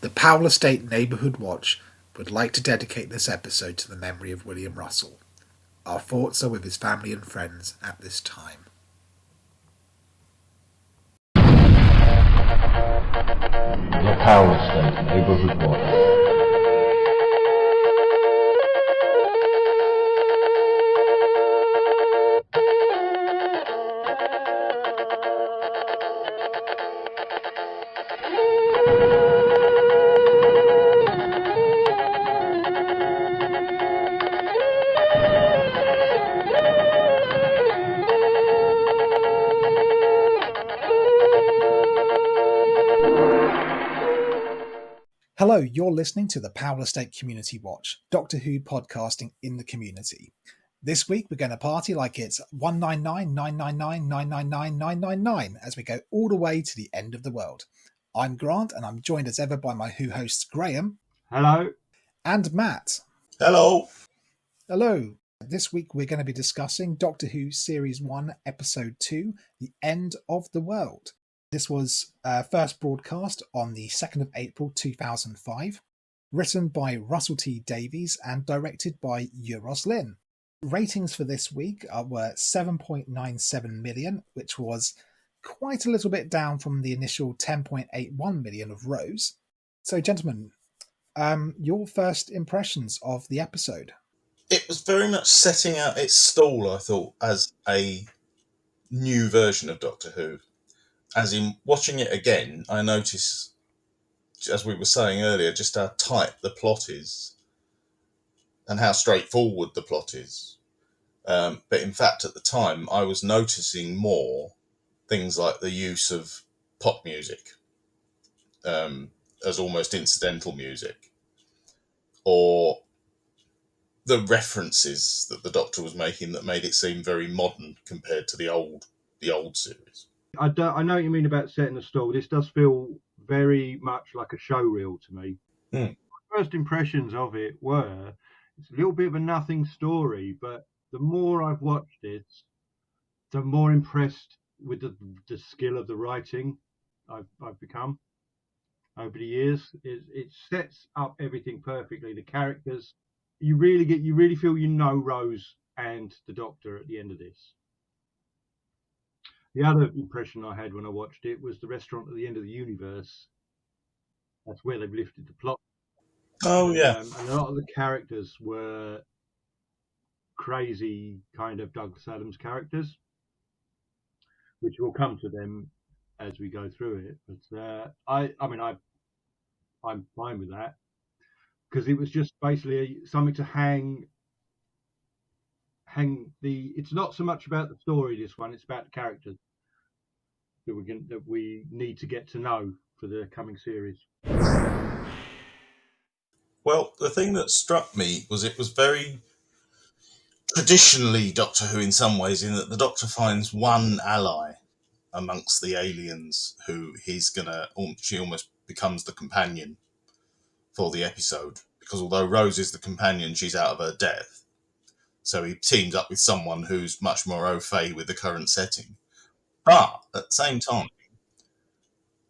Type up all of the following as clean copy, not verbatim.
The Powell Estate Neighbourhood Watch would like to dedicate this episode to the memory of William Russell. Our thoughts are with his family and friends at this time. The Powell Estate Neighbourhood Watch. Hello, you're listening to the Powell Estate Community Watch, Doctor Who podcasting in the community. This week we're going to party like it's 199,999,999,999 as we go all the way to the end of the world. I'm Grant and I'm joined as ever by my Who hosts Graham. Hello. And Matt. Hello. Hello. This week we're going to be discussing Doctor Who Series 1, Episode 2, The End of the World. This was first broadcast on the 2nd of April 2005, written by Russell T Davies and directed by Euros Lyn. Ratings for this week were 7.97 million, which was quite a little bit down from the initial 10.81 million of Rose. So, gentlemen, your first impressions of the episode? It was very much setting out its stall, I thought, as a new version of Doctor Who. As in watching it again, I notice, as we were saying earlier, just how tight the plot is and how straightforward the plot is. But in fact, at the time, I was noticing more things like the use of pop music as almost incidental music, or the references that the Doctor was making that made it seem very modern compared to the old series. I know what you mean about setting the stall. This does feel very much like a show reel to me. My first impressions of it were, it's a little bit of a nothing story, but the more I've watched it, the more impressed with the skill of the writing I've become over the years. It sets up everything perfectly. The characters, you really feel you know Rose and the Doctor at the end of this. The other impression I had when I watched it was the restaurant at the end of the universe. That's where they've lifted the plot. Oh, yeah. And a lot of the characters were crazy kind of Douglas Adams characters, which will come to them as we go through it. But I'm fine with that, because it was just basically something to hang the. It's not so much about the story, this one. It's about the characters that we need to get to know for the coming series. Well, the thing that struck me was it was very traditionally Doctor Who in some ways, in that the Doctor finds one ally amongst the aliens who she almost becomes the companion for the episode, because although Rose is the companion, she's out of her depth. So he teams up with someone who's much more au fait with the current setting. But at the same time,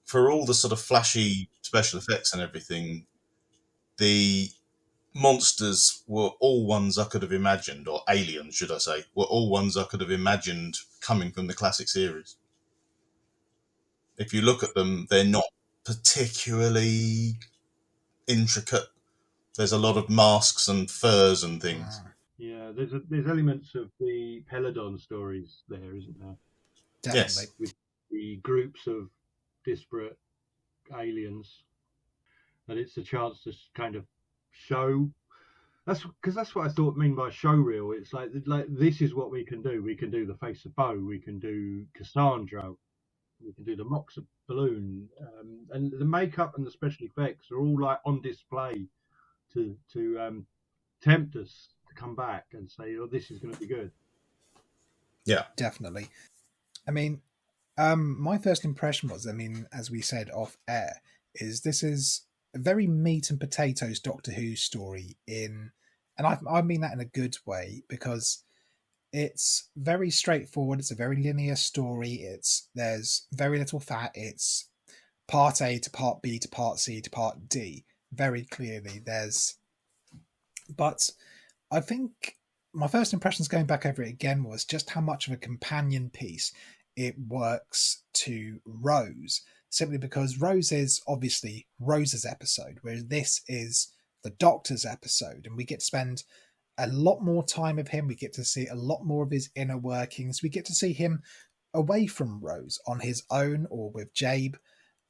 for all the sort of flashy special effects and everything, the monsters were all ones I could have imagined, or aliens, should I say, were all ones I could have imagined coming from the classic series. If you look at them, they're not particularly intricate. There's a lot of masks and furs and things. Yeah, there's elements of the Peladon stories there, isn't there? Definitely. Yes. With the groups of disparate aliens, and it's a chance to kind of show. That's what I mean by show reel. It's like this is what we can do. We can do the Face of Bo. We can do Cassandra. We can do the Moxa balloon, and the makeup and the special effects are all like on display to tempt us to come back and say, "Oh, this is going to be good." Yeah, definitely. I mean, my first impression was, as we said off air, this is a very meat and potatoes Doctor Who story and I mean that in a good way, because it's very straightforward. It's a very linear story. There's very little fat. It's part A to part B to part C to part D. Very clearly, but I think my first impressions going back over it again was just how much of a companion piece it works to Rose, simply because Rose is obviously Rose's episode, whereas this is the Doctor's episode, and we get to spend a lot more time with him. We get to see a lot more of his inner workings. We get to see him away from Rose on his own or with Jabe.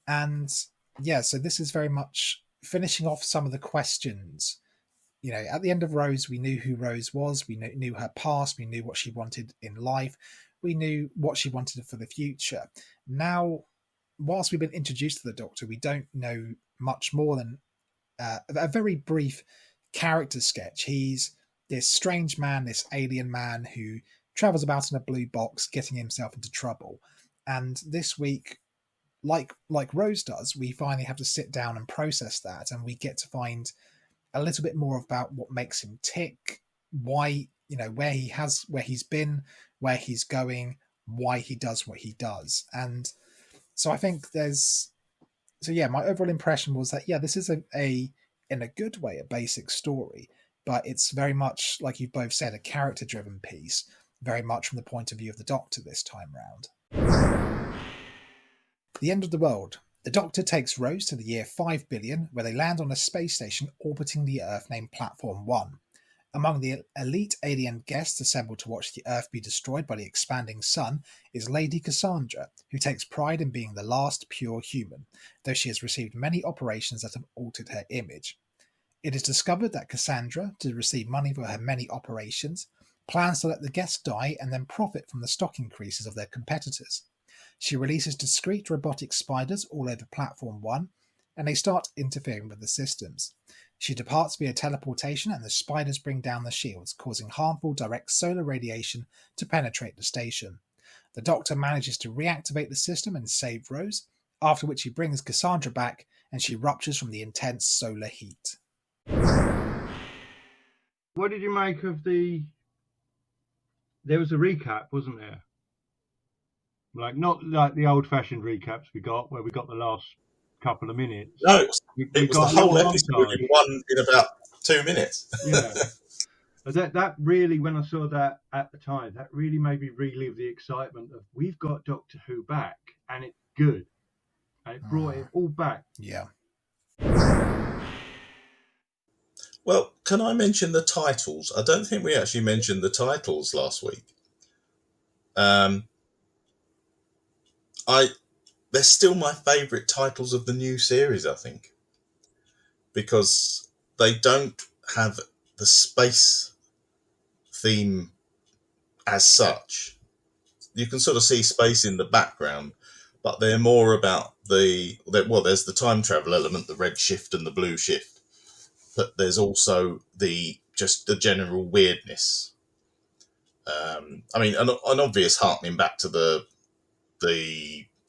And yeah, so this is very much finishing off some of the questions. At the end of Rose, we knew who Rose was. We knew her past. We knew what she wanted in life. We knew what she wanted for the future. Now, whilst we've been introduced to the Doctor, we don't know much more than a very brief character sketch. He's this strange man, this alien man who travels about in a blue box, getting himself into trouble. And this week, like Rose does, we finally have to sit down and process that, and we get to find a little bit more about what makes him tick, why, where he's been, where he's going, why he does what he does. And so I think my overall impression was that, this is a in a good way, a basic story, but it's very much, like you've both said, a character driven piece, very much from the point of view of the Doctor this time round. The End of the World. The Doctor takes Rose to the year 5 billion, where they land on a space station orbiting the Earth named Platform 1. Among the elite alien guests assembled to watch the Earth be destroyed by the expanding sun is Lady Cassandra, who takes pride in being the last pure human, though she has received many operations that have altered her image. It is discovered that Cassandra, to receive money for her many operations, plans to let the guests die and then profit from the stock increases of their competitors. She releases discrete robotic spiders all over Platform 1, and they start interfering with the systems. She departs via teleportation, and the spiders bring down the shields, causing harmful direct solar radiation to penetrate the station. The Doctor manages to reactivate the system and save Rose, after which he brings Cassandra back, and she ruptures from the intense solar heat. What did you make of there was a recap, wasn't there? Not like the old-fashioned recaps we got, where we got the last couple of minutes. No, it was the whole episode in about 2 minutes. Yeah. That really, when I saw that at the time, that really made me relive the excitement of, we've got Doctor Who back, and it's good. And it brought it all back. Yeah. Well, can I mention the titles? I don't think we actually mentioned the titles last week. They're still my favourite titles of the new series, I think, because they don't have the space theme as such. You can sort of see space in the background, but they're more about there's the time travel element, the red shift and the blue shift, but there's also the general weirdness. An obvious harkening back to the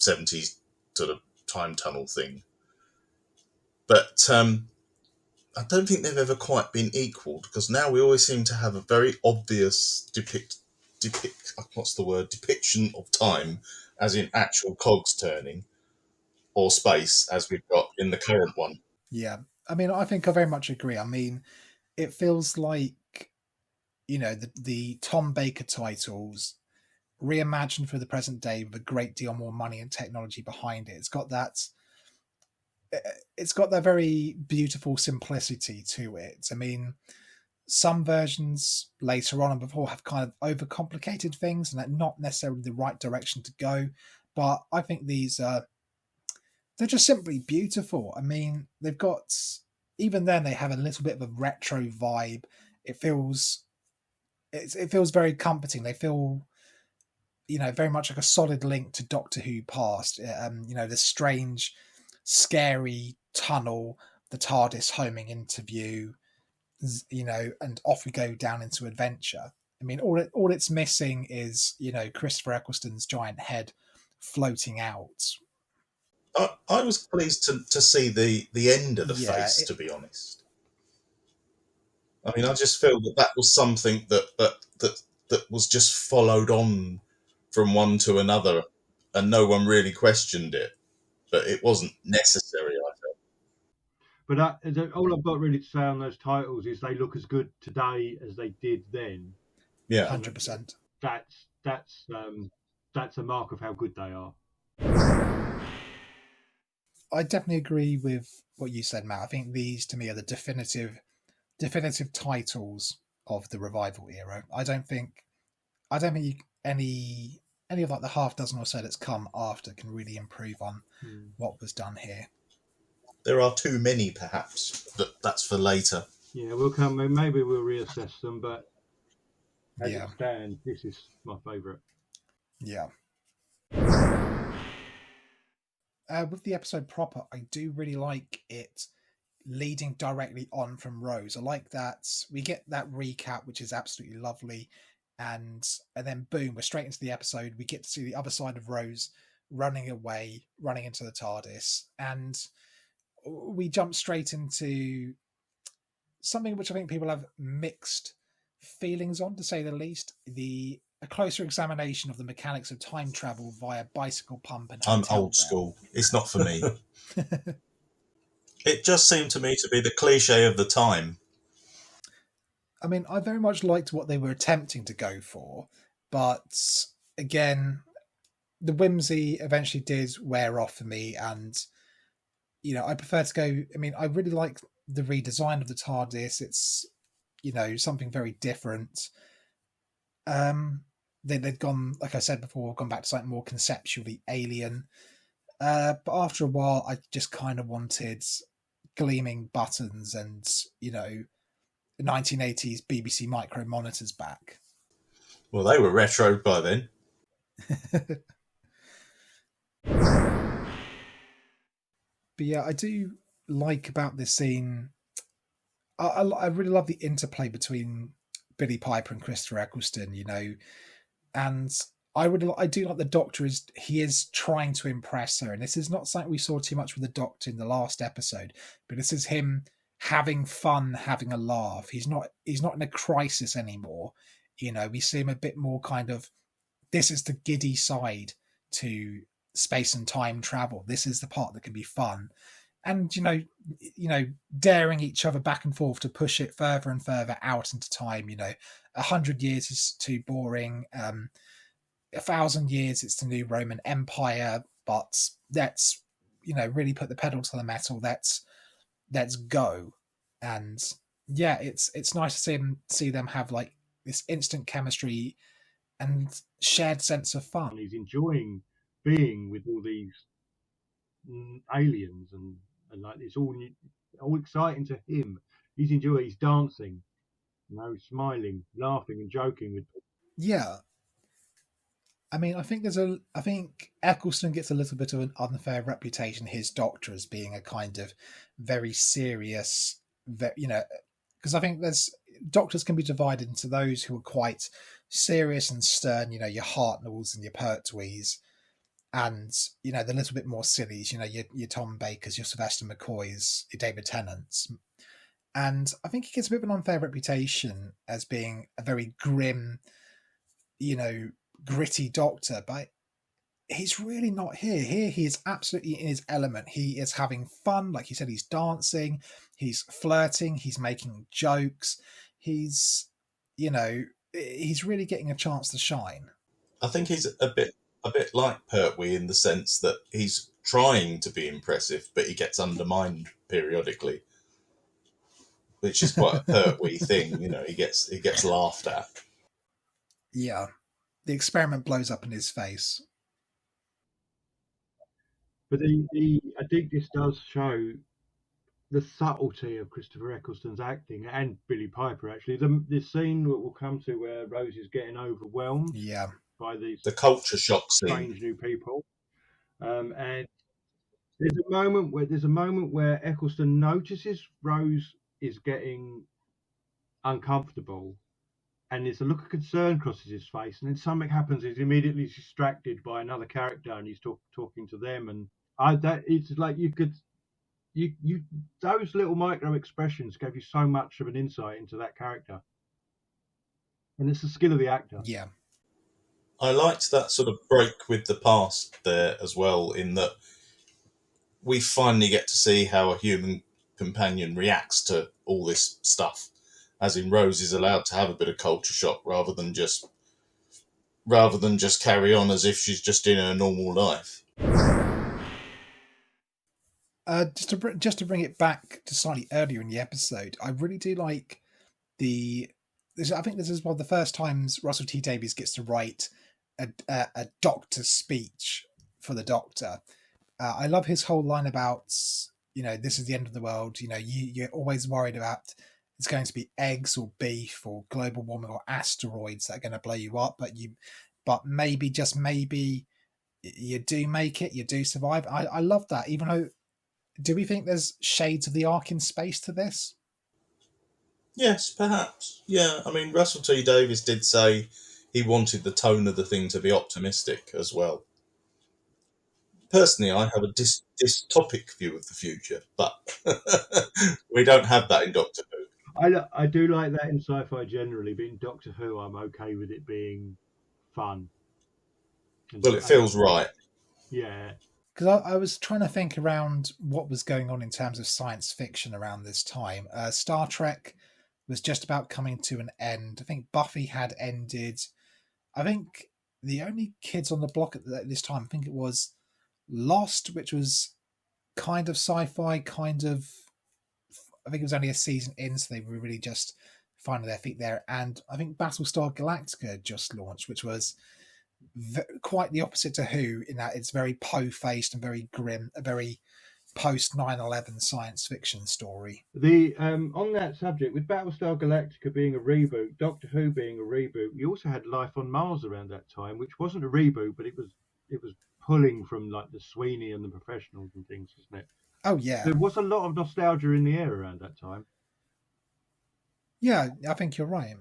70s sort of time tunnel thing. But I don't think they've ever quite been equalled, because now we always seem to have a very obvious depiction of time, as in actual cogs turning, or space, as we've got in the current one. Yeah. I think I very much agree. It feels like, the Tom Baker titles reimagined for the present day with a great deal more money and technology behind it. It's got that very beautiful simplicity to it. Some versions later on and before have kind of overcomplicated things, and that's not necessarily the right direction to go. But I think these they're just simply beautiful. They've got, even then, they have a little bit of a retro vibe. It feels very comforting. They feel, very much like a solid link to Doctor Who past. This strange, scary tunnel, the TARDIS homing into view, and off we go down into adventure. All it's missing is, Christopher Eccleston's giant head floating out. I was pleased to see the end of the face, to be honest. I just feel that was something that was just followed on from one to another, and no one really questioned it. but it wasn't necessary, I felt. But all I've got really to say on those titles is they look as good today as they did then. Yeah. 100%. That's a mark of how good they are. I definitely agree with what you said, Matt. I think these, to me, are the definitive titles of the revival era. I don't think any of like the half dozen or so that's come after can really improve on what was done here. There are too many, perhaps, but that's for later. Yeah, we'll come. Maybe we'll reassess them, but as Yeah, it stands, this is my favourite. yeah. With the episode proper, I do really like it leading directly on from Rose. I like that we get that recap, which is absolutely lovely, and then boom, we're straight into the episode. We get to see the other side of Rose running away, running into the TARDIS, and we jump straight into something which I think people have mixed feelings on, to say the least. A closer examination of the mechanics of time travel via bicycle pump and I'm hotel old bell. school. It's not for me. It just seemed to me to be the cliche of the time. I mean, I very much liked what they were attempting to go for, but again, the whimsy eventually did wear off for me, and I prefer to go. I mean, I really like the redesign of the TARDIS. It's something very different. They'd gone, like I said before, gone back to something more conceptually alien. But after a while, I just kind of wanted gleaming buttons and 1980s BBC micro monitors back. Well, they were retro by then. But yeah, I do like about this scene. I really love the interplay between Billy Piper and Christopher Eccleston. And I do like the Doctor he is trying to impress her, and this is not something we saw too much with the Doctor in the last episode, but this is him having fun, having a laugh. He's not in a crisis anymore. We see him a bit more kind of, this is the giddy side to space and time travel. This is the part that can be fun. And daring each other back and forth to push it further and further out into time. 100 years is too boring. 1,000 years, it's the new Roman Empire. But let's really put the pedal to the metal. Let's go. And yeah, it's nice to see them have like this instant chemistry and shared sense of fun. And he's enjoying being with all these aliens, and like it's all exciting to him. He's enjoying. He's dancing, smiling, laughing, and joking with. Yeah. I mean, I think Eccleston gets a little bit of an unfair reputation, his Doctor, as being a kind of very serious, because I think Doctors can be divided into those who are quite serious and stern, your Hartnells and your Pertwees, and the little bit more sillies, your Tom Bakers, your Sylvester McCoys, your David Tennants. And I think he gets a bit of an unfair reputation as being a very grim, gritty Doctor, but he's really not here. Here he is absolutely in his element. He is having fun, like you said, he's dancing, he's flirting, he's making jokes, he's really getting a chance to shine. I think he's a bit like Pertwee in the sense that he's trying to be impressive, but he gets undermined periodically, which is quite a Pertwee thing. He gets laughed at. Yeah, the experiment blows up in his face. But I think this does show the subtlety of Christopher Eccleston's acting, and Billy Piper actually. The scene that we'll come to where Rose is getting overwhelmed by the culture shock strange scene. new people, and there's a moment where Eccleston notices Rose is getting uncomfortable, and there's a look of concern crosses his face, and then something happens. He's immediately distracted by another character, and he's talking to them, and it's like you those little micro expressions gave you so much of an insight into that character, and it's the skill of the actor. Yeah, I liked that sort of break with the past there as well, in that we finally get to see how a human companion reacts to all this stuff. As in, Rose is allowed to have a bit of culture shock rather than just carry on as if she's just in her normal life. Just to bring it back to slightly earlier in the episode, I really do like I think this is one of the first times Russell T Davies gets to write a doctor's speech for the Doctor. I love his whole line about, this is the end of the world. You're always worried about it's going to be eggs or beef or global warming or asteroids that are going to blow you up, but maybe, just maybe, you do make it, you do survive. I love that. Even though, do we think there's shades of the Ark in space to this? Yes, perhaps. Yeah, I mean, Russell T Davies did say he wanted the tone of the thing to be optimistic as well. Personally, I have a dystopic view of the future, but we don't have that in Doctor Who. I do like that in sci-fi generally, but in Doctor Who, I'm okay with it being fun. Well, it feels right. Yeah. Because I was trying to think around what was going on in terms of science fiction around this time. Star Trek was just about coming to an end. I think Buffy had ended. I think the only kids on the block at this time, I think it was Lost, which was kind of sci-fi, kind of. I think it was only a season in, so they were really just finding their feet there. And I think Battlestar Galactica just launched, which was quite the opposite to Who, in that it's very po-faced and very grim, a very post 9/11 science fiction story. The on that subject, with Battlestar Galactica being a reboot, Doctor Who being a reboot, you also had Life on Mars around that time, which wasn't a reboot, but it was pulling from like the Sweeney and the Professionals and things, isn't it? Oh yeah, There was a lot of nostalgia in the air around that time. yeah, I think you're right.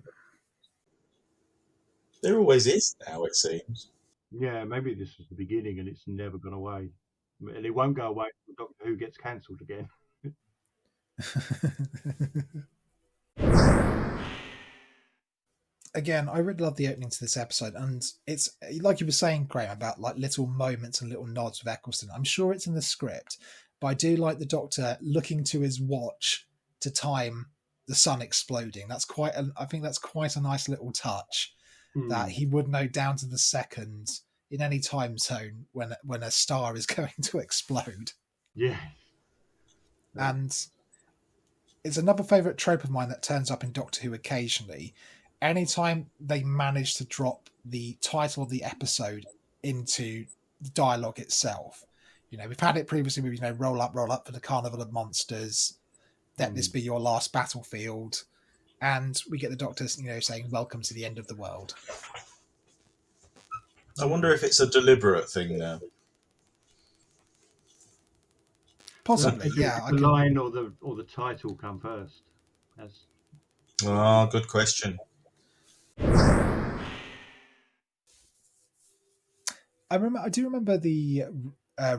There always is now, it seems. Yeah, maybe this was the beginning and it's never gone away. And it won't go away until Doctor Who gets cancelled again. Again, I really love the opening to this episode, and it's like you were saying, Graham, about like little moments and little nods with Eccleston. I'm sure it's in the script, but I do like the Doctor looking to his watch to time the sun exploding. I think that's quite a nice little touch that he would know down to the second in any time zone when a star is going to explode. Yeah. And it's another favourite trope of mine that turns up in Doctor Who occasionally. Anytime they manage to drop the title of the episode into the dialogue itself. We've had it previously with, roll up for the Carnival of Monsters, let this be your last battlefield, and we get the Doctor, saying, welcome to the end of the world. I wonder if it's a deliberate thing now. Possibly, yeah. The line or the title come first. Good question. I do remember the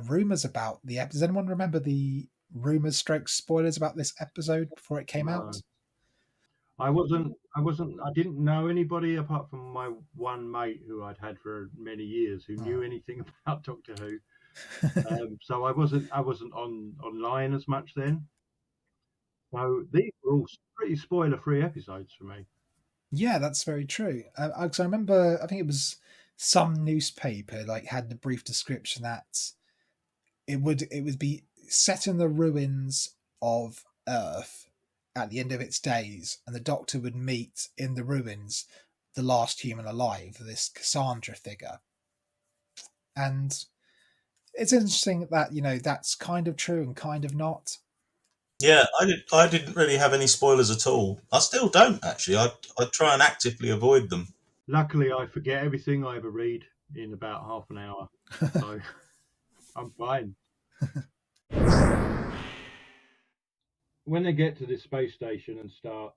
rumours about the episode. Does anyone remember the rumours / spoilers about this episode before it came out? I didn't know anybody apart from my one mate who I'd had for many years who knew anything about Doctor Who. So I wasn't online as much then. So these were all pretty spoiler-free episodes for me. Yeah, that's very true. Because I remember, I think it was some newspaper had the brief description that it would be set in the ruins of Earth at the end of its days, and the Doctor would meet in the ruins the last human alive, this Cassandra figure. And it's interesting that that's kind of true and kind of not. Yeah, I didn't really have any spoilers at all. I still don't, actually. I try and actively avoid them. Luckily, I forget everything I ever read in about half an hour, so I'm fine. When they get to this space station and start,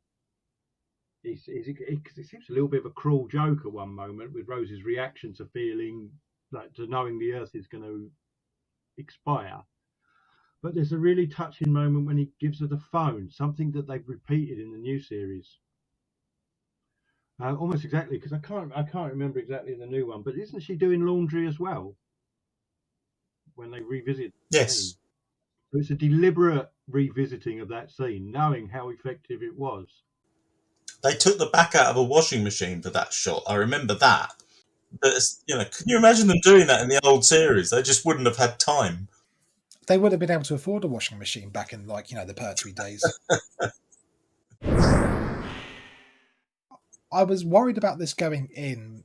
it seems a little bit of a cruel joke at one moment with Rose's reaction to feeling to knowing the Earth is going to expire. But there's a really touching moment when he gives her the phone, something that they've repeated in the new series. Almost exactly, because I can't remember exactly in the new one, but isn't she doing laundry as well when they revisit? Yes. It's a deliberate revisiting of that scene, knowing how effective it was. They took the back out of a washing machine for that shot. I remember that. But can you imagine them doing that in the old series? They just wouldn't have had time. They would have been able to afford a washing machine back in, the Pertwee days. I was worried about this going in,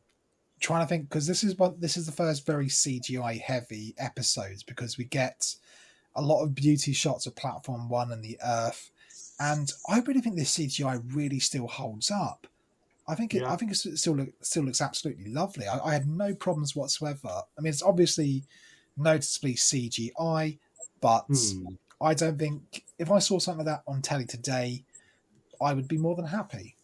trying to think, because this is the first very CGI heavy episodes, because we get a lot of beauty shots of Platform 1 and the Earth, and I really think this CGI really still holds up. I think it still looks absolutely lovely. I had no problems whatsoever. I mean, it's obviously noticeably CGI, but I don't think if I saw something like that on telly today, I would be more than happy.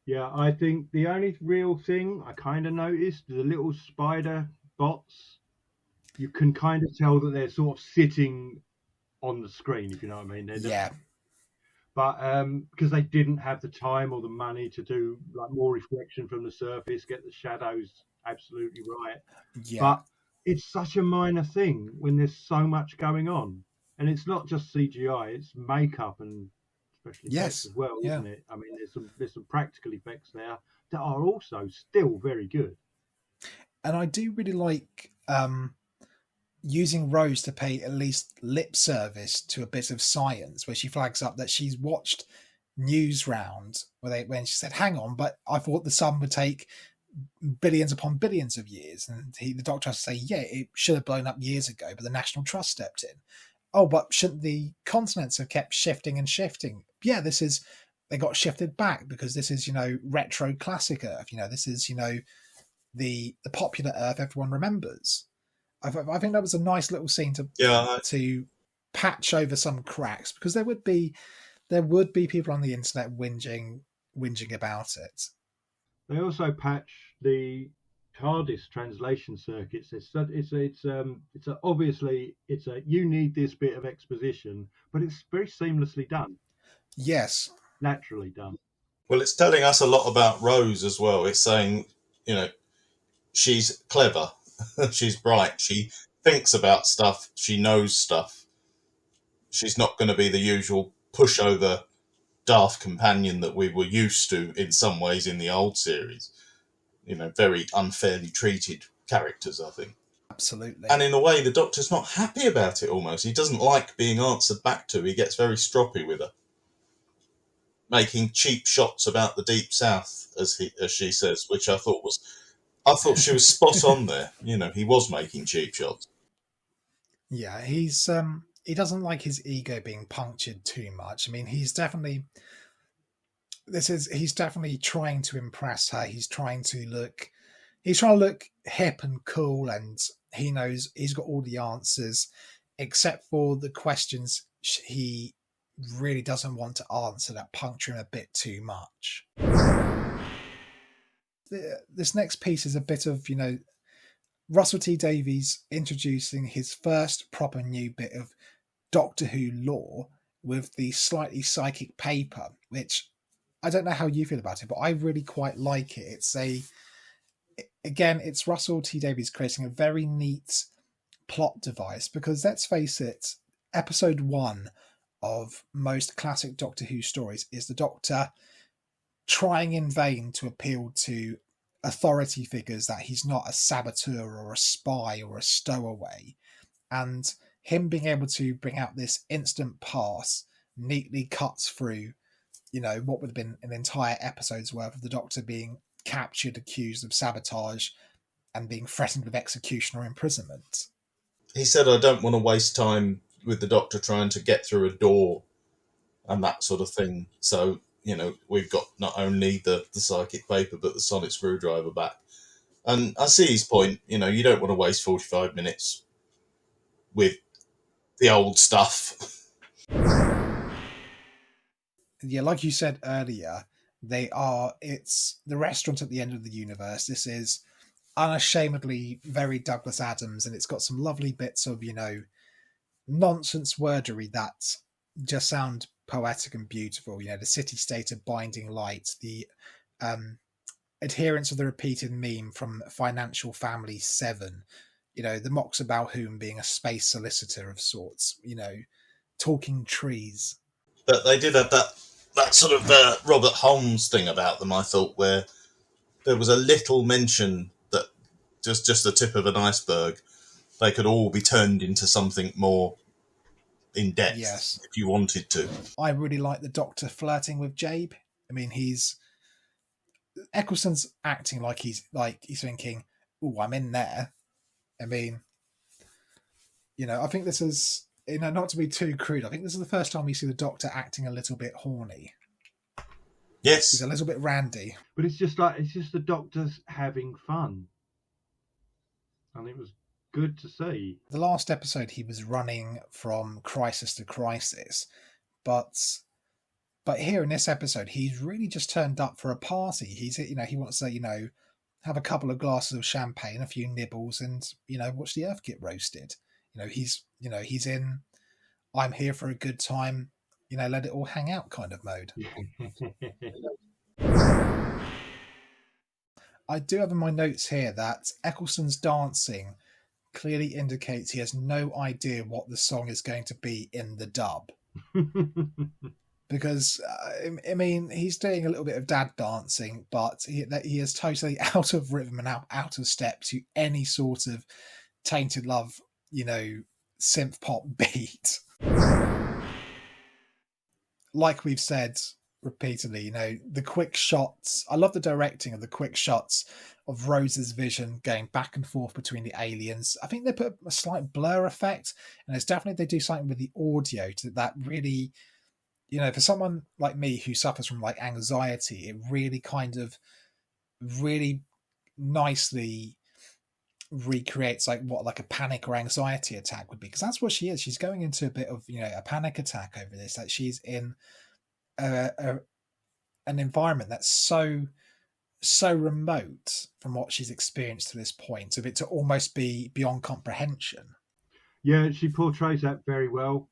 Yeah, I think the only real thing I kind of noticed, the little spider bots, you can kind of tell that they're sort of sitting on the screen, if you know what I mean. But because they didn't have the time or the money to do like more reflection from the surface, get the shadows absolutely right. Yeah. But it's such a minor thing when there's so much going on. And it's not just CGI, it's makeup and special effects as well, isn't it? I mean, there's some practical effects there that are also still very good. And I do really like using Rose to pay at least lip service to a bit of science, where she flags up that she's watched news rounds when she said, "Hang on, but I thought the sun would take billions upon billions of years," and the doctor has to say, "Yeah, it should have blown up years ago, but the National Trust stepped in." Oh, but shouldn't the continents have kept shifting and shifting? Yeah, they got shifted back because this is retro classic Earth. This is the popular Earth everyone remembers. I think that was a nice little scene to patch over some cracks, because there would be people on the internet whinging about it. They also patch the TARDIS translation circuits. Obviously you need this bit of exposition, but it's very seamlessly done. Yes, naturally done. Well, it's telling us a lot about Rose as well. It's saying, she's clever, she's bright, she thinks about stuff, she knows stuff. She's not going to be the usual pushover, daft companion that we were used to in some ways in the old series. Very unfairly treated characters, I think. Absolutely. And in a way, the Doctor's not happy about it almost. He doesn't like being answered back to. He gets very stroppy with her, making cheap shots about the Deep South, as she says, which I thought she was spot on there. He was making cheap shots. Yeah, he doesn't like his ego being punctured too much. I mean, he's definitely trying to impress her. He's trying to look hip and cool, and he knows he's got all the answers, except for the questions he really doesn't want to answer that puncture him a bit too much. This next piece is a bit of, Russell T Davies introducing his first proper new bit of Doctor Who lore with the slightly psychic paper, which I don't know how you feel about it, but I really quite like it. It's Russell T Davies creating a very neat plot device, because let's face it, episode 1 of most classic Doctor Who stories is the Doctor trying in vain to appeal to authority figures that he's not a saboteur or a spy or a stowaway, and him being able to bring out this instant pass neatly cuts through what would have been an entire episode's worth of the Doctor being captured, accused of sabotage, and being threatened with execution or imprisonment. He said, "I don't want to waste time with the Doctor trying to get through a door and that sort of thing." So, we've got not only the psychic paper, but the sonic screwdriver back. And I see his point. You don't want to waste 45 minutes with the old stuff. Yeah, like you said earlier, it's the restaurant at the end of the universe. This is unashamedly very Douglas Adams, and it's got some lovely bits of, nonsense wordery that just sound poetic and beautiful. The city-state of binding light, the adherence of the repeated meme from Financial Family 7, the Mox Balhoun being a space solicitor of sorts, talking trees. But they did have that sort of Robert Holmes thing about them, I thought, where there was a little mention that just the tip of an iceberg. They could all be turned into something more in depth Yes. if you wanted to. I really like the Doctor flirting with Jabe. I mean, Eccleston's acting like he's thinking, "Oh, I'm in there." I mean, I think this is, not to be too crude, I think this is the first time we see the Doctor acting a little bit horny. Yes. He's a little bit randy. But it's just the Doctor's having fun. And it was good to see. The last episode, he was running from crisis to crisis, but here in this episode, he's really just turned up for a party. He's, he wants to, have a couple of glasses of champagne, a few nibbles, and watch the Earth get roasted. He's in, I'm here for a good time, let it all hang out kind of mode. I do have in my notes here that Eccleston's dancing clearly indicates he has no idea what the song is going to be in the dub. Because, I mean, he's doing a little bit of dad dancing, but he is totally out of rhythm and out of step to any sort of Tainted Love, synth pop beat. Like we've said repeatedly, the quick shots. I love the directing of the quick shots of Rose's vision going back and forth between the aliens. I think they put a slight blur effect, and it's definitely they do something with the audio that really, for someone like me who suffers from like anxiety, it really kind of really nicely recreates what a panic or anxiety attack would be, because that's what she is. She's going into a bit of a panic attack over this. That she's in an environment that's so remote from what she's experienced to this point, of it to almost be beyond comprehension. Yeah, she portrays that very well.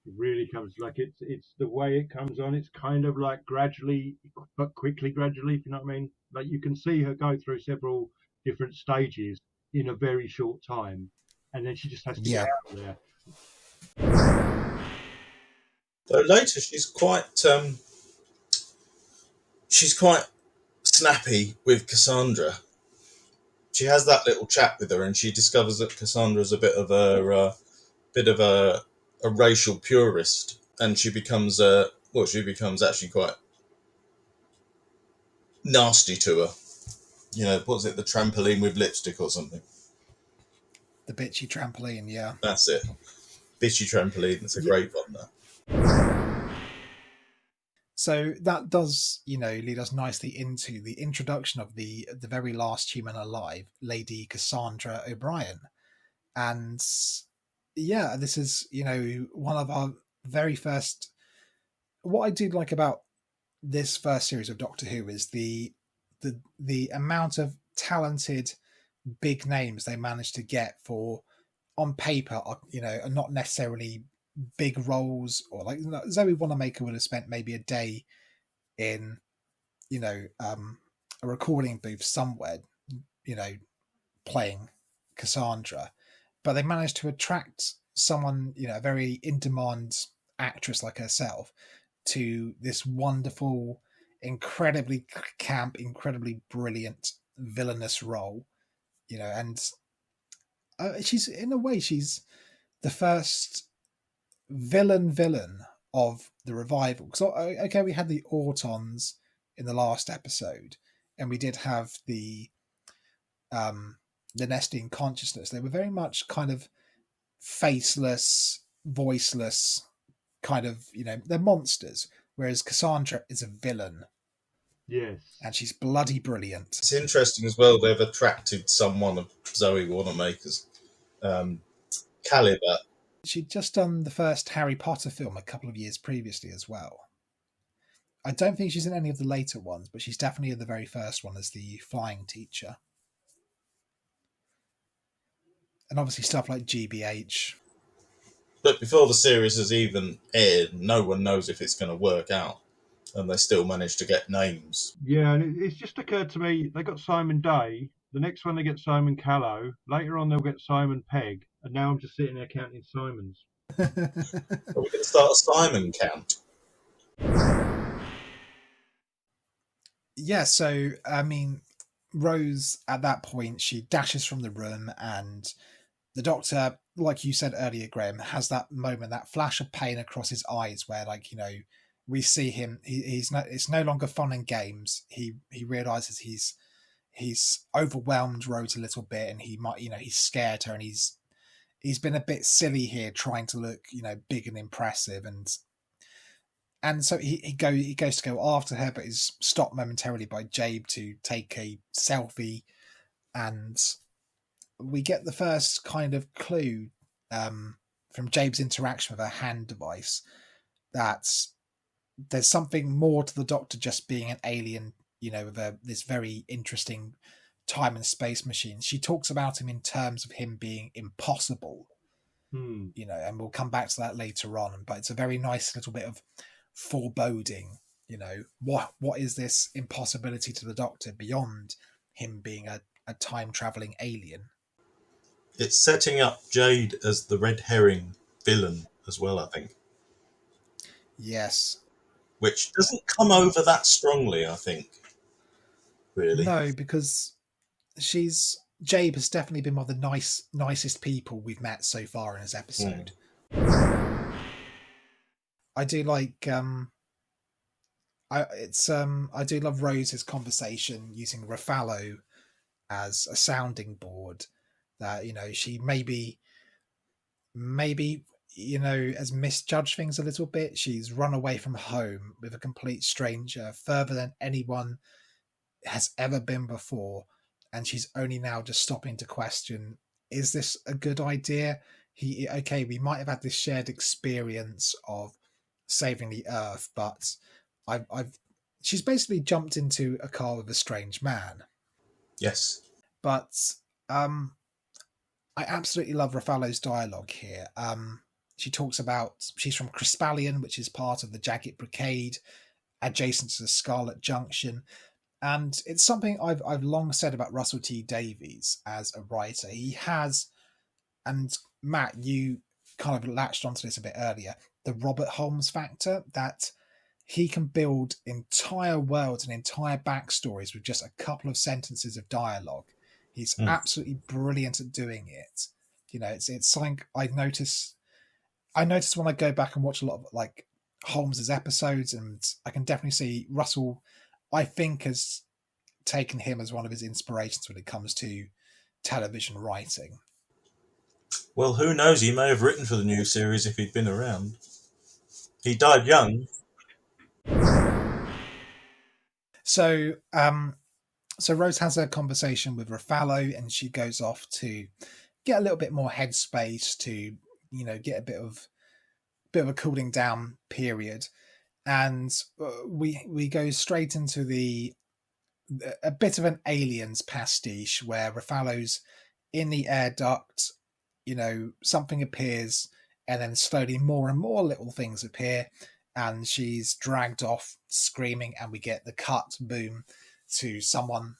It really comes it's the way it comes on. It's kind of like gradually, but quickly, gradually. If you know what I mean. Like you can see her go through several different stages in a very short time, and then she just has to get out of there. Though later she's quite snappy with Cassandra. She has that little chat with her, and she discovers that Cassandra's a bit of a racial purist, and she becomes actually quite nasty to her. What's it, the trampoline with lipstick or something? The bitchy trampoline, yeah. That's it. Bitchy trampoline. That's a great one, though. So that does, lead us nicely into the introduction of the very last human alive, Lady Cassandra O'Brien. And yeah, this is, one of our very first... What I do like about this first series of Doctor Who is the amount of talented big names they managed to get for, on paper, are not necessarily big roles, or like Zoe Wanamaker would have spent maybe a day in a recording booth somewhere playing Cassandra, but they managed to attract someone, a very in-demand actress like herself, to this wonderful, incredibly camp, incredibly brilliant villainous role, and she's, in a way, she's the first villain of the revival. Because okay, we had the Autons in the last episode, and we did have the Nestine consciousness. They were very much kind of faceless, voiceless, kind of, they're monsters, whereas Cassandra is a villain. Yes. And she's bloody brilliant. It's interesting as well, they've attracted someone of Zoe Wanamaker's caliber. She'd just done the first Harry Potter film a couple of years previously as well. I don't think she's in any of the later ones, but she's definitely in the very first one as the flying teacher. And obviously stuff like GBH. But before the series has even aired, no one knows if it's going to work out. And they still manage to get names. Yeah, and it's just occurred to me, they got Simon Day, the next one they get Simon Callow. Later on they'll get Simon Pegg, and now I'm just sitting there counting Simons. Are we going to start a Simon count? Yeah, so I mean, Rose at that point, she dashes from the room, and the Doctor, like you said earlier, Graham, has that moment, that flash of pain across his eyes, where, like, you know, we see him. He's no, it's no longer fun and games. He realizes he's overwhelmed Rose a little bit, and he might, you know, he's scared her, and he's been a bit silly here, trying to look, you know, big and impressive, and so he goes to go after her, but is stopped momentarily by Jabe to take a selfie, and we get the first kind of clue from Jabe's interaction with her hand device that there's something more to the Doctor just being an alien, you know, with this very interesting time and space machine. She talks about him in terms of him being impossible, you know, and we'll come back to that later on. But it's a very nice little bit of foreboding. You know, what is this impossibility to the Doctor beyond him being a time traveling alien? It's setting up Jade as the red herring villain as well, I think. Yes. Which doesn't come over that strongly, I think. Really. No, because Jabe has definitely been one of the nicest people we've met so far in this episode. I do like I do love Rose's conversation using Ruffalo as a sounding board. That, you know, she maybe you know, has misjudged things a little bit. She's run away from home with a complete stranger further than anyone has ever been before, and she's only now just stopping to question, is this a good idea? We might have had this shared experience of saving the earth, but I've she's basically jumped into a car with a strange man. Yes. But I absolutely love Ruffalo's dialogue here. She talks about she's from Crispallion, which is part of the Jagged Brigade, adjacent to the Scarlet Junction. And it's something I've long said about Russell T Davies as a writer. He has, and Matt, you kind of latched onto this a bit earlier, the Robert Holmes factor, that he can build entire worlds and entire backstories with just a couple of sentences of dialogue. He's absolutely brilliant at doing it. You know, it's something I notice when I go back and watch a lot of like Holmes's episodes, and I can definitely see Russell, I think, has taken him as one of his inspirations when it comes to television writing. Well, who knows? He may have written for the new series if he'd been around. He died young. So Rose has a conversation with Ruffalo, and she goes off to get a little bit more headspace to, you know, get a bit of a cooling down period, and we go straight into a bit of an Aliens pastiche where Ruffalo's in the air duct. You know, something appears, and then slowly more and more little things appear, and she's dragged off screaming, and we get the cut boom to someone,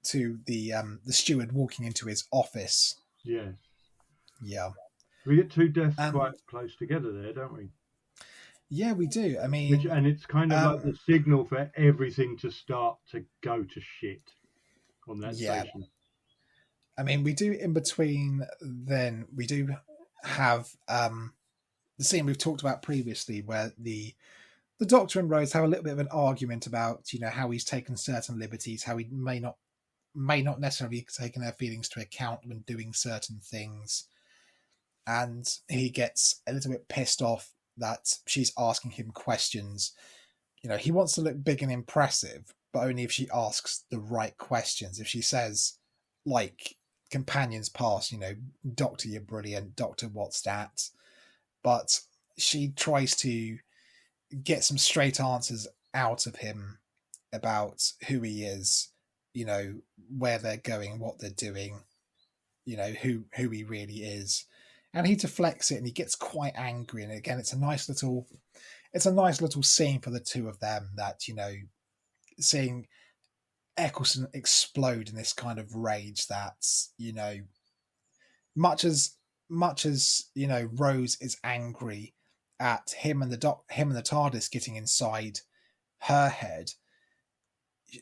to the steward walking into his office. Yes. Yeah. We get two deaths quite close together there, don't we? Yeah, we do. I mean, and it's kind of like the signal for everything to start to go to shit on that station. I mean, we do in between. Then we do have the scene we've talked about previously, where the Doctor and Rose have a little bit of an argument about, you know, how he's taken certain liberties, how he may not necessarily taken her feelings to account when doing certain things, and he gets a little bit pissed off that she's asking him questions. You know, he wants to look big and impressive, but only if she asks the right questions. If she says, like, companions past, you know, Doctor, you're brilliant, Doctor, what's that? But she tries to get some straight answers out of him about who he is, you know, where they're going, what they're doing, you know, who he really is. And he deflects it, and he gets quite angry. And again, it's a nice little scene for the two of them, that, you know, seeing Eccleston explode in this kind of rage that's, you know, much as you know, Rose is angry at him and the TARDIS getting inside her head,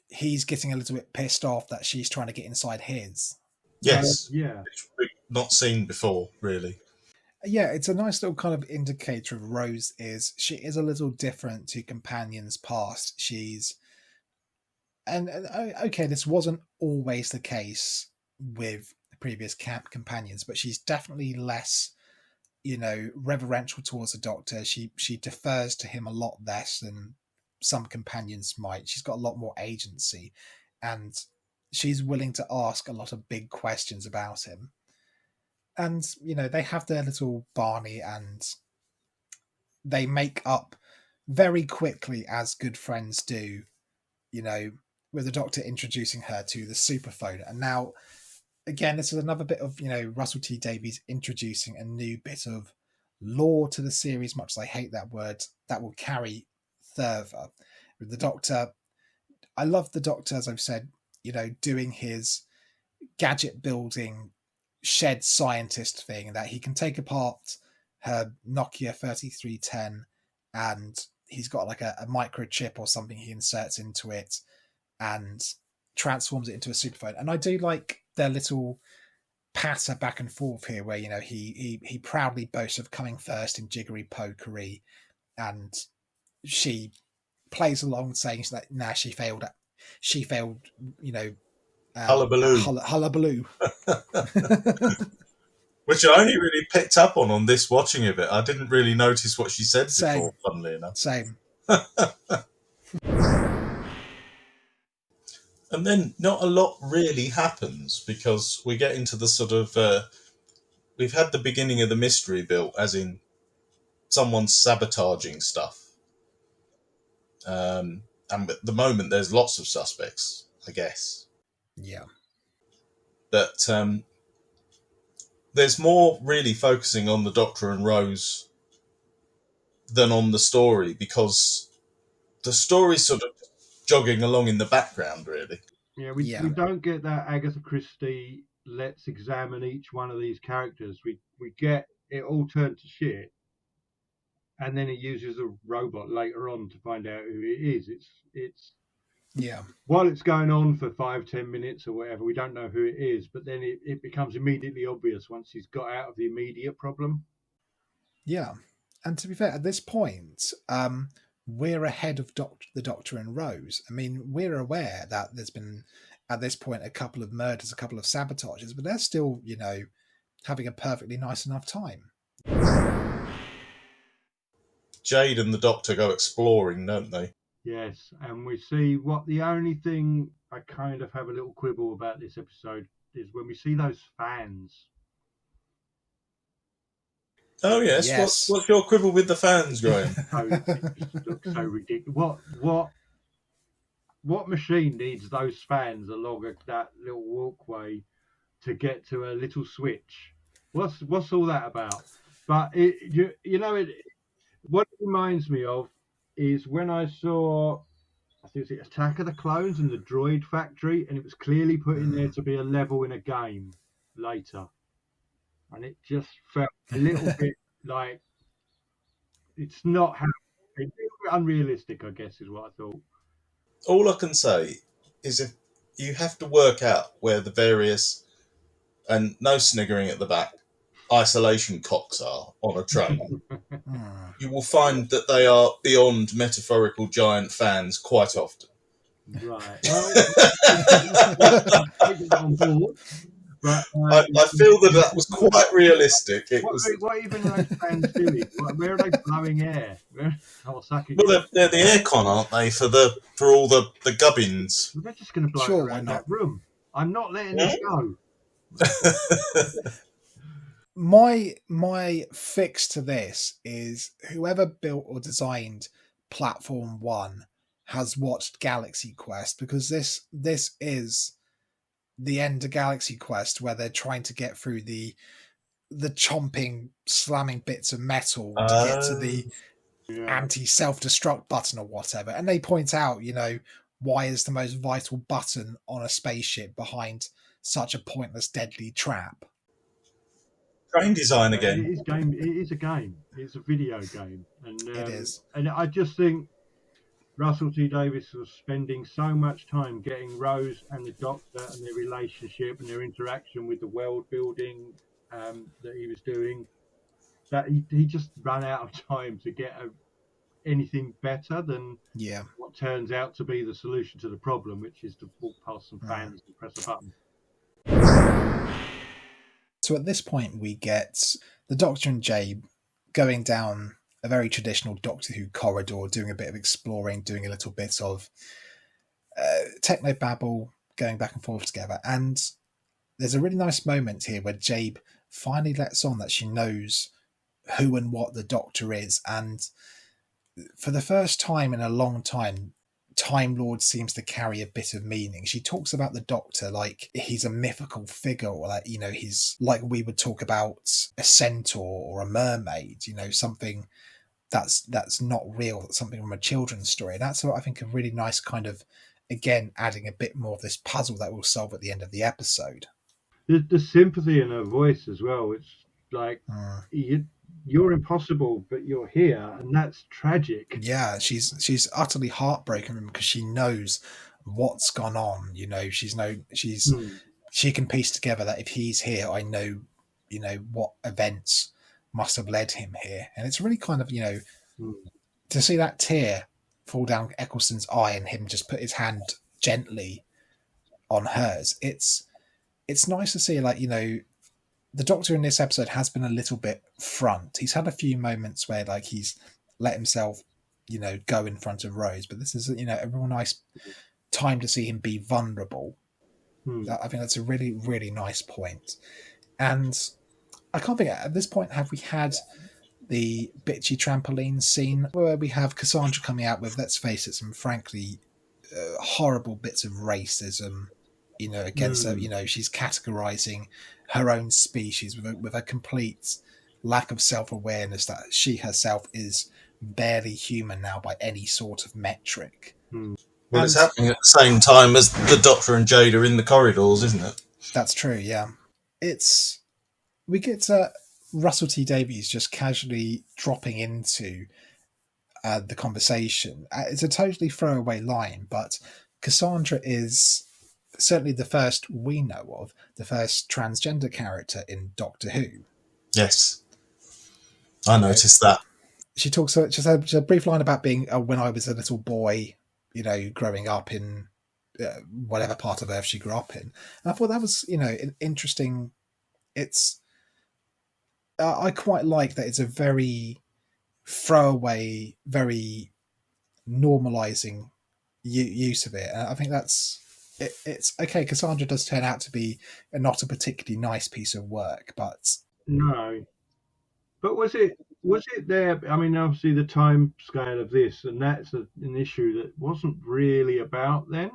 he's getting a little bit pissed off that she's trying to get inside his. Yes. Yeah. Which we've not seen before, really. Yeah, it's a nice little kind of indicator of Rose is she is a little different to companions past. She's and okay, this wasn't always the case with previous camp companions, but she's definitely less, you know, reverential towards the Doctor. She defers to him a lot less than some companions might. She's got a lot more agency, and she's willing to ask a lot of big questions about him. And you know, they have their little Barney, and they make up very quickly as good friends do. You know, with the Doctor introducing her to the superphone, and now again, this is another bit of, you know, Russell T Davies introducing a new bit of lore to the series, much as I hate that word, that will carry further. With the Doctor, I love the Doctor, as I've said, you know, doing his gadget building shed scientist thing, that he can take apart her Nokia 3310 and he's got like a microchip or something he inserts into it and transforms it into a superphone. And I do like their little patter back and forth here, where, you know, he proudly boasts of coming first in jiggery pokery, and she plays along saying that she failed, you know, Hullabaloo. Hullabaloo. Which I only really picked up on this watching of it. I didn't really notice what she said before, funnily enough. Same. And then not a lot really happens, because we get into the sort of... we've had the beginning of the mystery built, as in someone's sabotaging stuff. And at the moment, there's lots of suspects, I guess. Yeah. But there's more really focusing on the Doctor and Rose than on the story, because the story's sort of jogging along in the background, really. Yeah, we don't get that Agatha Christie, let's examine each one of these characters. We get it all turned to shit, and then it uses a robot later on to find out who it is. It's yeah. While it's going on for 5-10 minutes or whatever, we don't know who it is, but then it becomes immediately obvious once he's got out of the immediate problem. Yeah. And to be fair, at this point, we're ahead of the Doctor and Rose. I mean, we're aware that there's been, at this point, a couple of murders, a couple of sabotages, but they're still, you know, having a perfectly nice enough time. Jade and the Doctor go exploring, don't they? Yes, and we see what the only thing I kind of have a little quibble about this episode is when we see those fans. Oh yes. What's your quibble with the fans, Graham? It just looks so ridiculous. What machine needs those fans along that little walkway to get to a little switch? What's all that about? But what it reminds me of is when I saw, I think it's Attack of the Clones and the Droid Factory, and it was clearly put in there to be a level in a game later. And it just felt a little bit like it's not happening. It's a little bit unrealistic, I guess, is what I thought. All I can say is if you have to work out where the various, and no sniggering at the back, isolation cocks are on a train, you will find that they are beyond metaphorical giant fans quite often. Right. Well, take that on board. But, I feel that was quite realistic. What even are those fans doing? Where are they blowing air? Well, they're the aircon, aren't they, for all the gubbins? They're just going to blow around that room. I'm not letting this go. My fix to this is whoever built or designed Platform 1 has watched Galaxy Quest, because this is the end of Galaxy Quest, where they're trying to get through the chomping, slamming bits of metal to get to the anti-self-destruct button or whatever. And they point out, you know, why is the most vital button on a spaceship behind such a pointless, deadly trap? Train design But again. it is game. It is a game. It's a video game, It is. and I just think Russell T Davies was spending so much time getting Rose and the Doctor and their relationship and their interaction with the world building that he was doing, that he just ran out of time to get anything better than Yeah. what turns out to be the solution to the problem, which is to walk past some Mm. fans and press a button. So at this point, we get the Doctor and Jabe going down a very traditional Doctor Who corridor, doing a bit of exploring, doing a little bit of techno babble, going back and forth together. And there's a really nice moment here where Jabe finally lets on that she knows who and what the Doctor is. And for the first time in a long time, Time Lord seems to carry a bit of meaning. She talks about the Doctor like he's a mythical figure, or like, you know, he's like we would talk about a centaur or a mermaid, you know, something that's not real, that's something from a children's story. And that's what I think a really nice kind of, again, adding a bit more of this puzzle that we'll solve at the end of the episode. The sympathy in her voice as well. It's like Mm. you're impossible, but you're here, and that's tragic. Yeah, she's utterly heartbroken because she knows what's gone on. You know, she can piece together that if he's here, I know, you know, what events must have led him here. And it's really kind of, you know, to see that tear fall down Eccleston's eye and him just put his hand gently on hers. It's nice to see, like, you know, the Doctor in this episode has been a little bit front. He's had a few moments where like he's let himself, you know, go in front of Rose, but this is, you know, a real nice time to see him be vulnerable. I think that's a really, really nice point. And I can't think, at this point, have we had the bitchy trampoline scene where we have Cassandra coming out with, let's face it, some frankly horrible bits of racism, you know, against her. You know, she's categorizing her own species with a complete lack of self-awareness that she herself is barely human now by any sort of metric. Well, it's happening at the same time as the Doctor and Jade are in the corridors, isn't it? That's true, yeah. We get Russell T Davies just casually dropping into the conversation. It's a totally throwaway line, but Cassandra is certainly the first we know of, the first transgender character in Doctor Who. Yes, I noticed that. She talks. Just a brief line about being when I was a little boy, you know, growing up in whatever part of Earth she grew up in. And I thought that was, you know, interesting. It's I quite like that. It's a very throwaway, very normalizing use of it. And I think it's okay. Cassandra does turn out to be not a particularly nice piece of work, but No, but was it there? I mean, obviously the time scale of this, and that's an issue that wasn't really about then.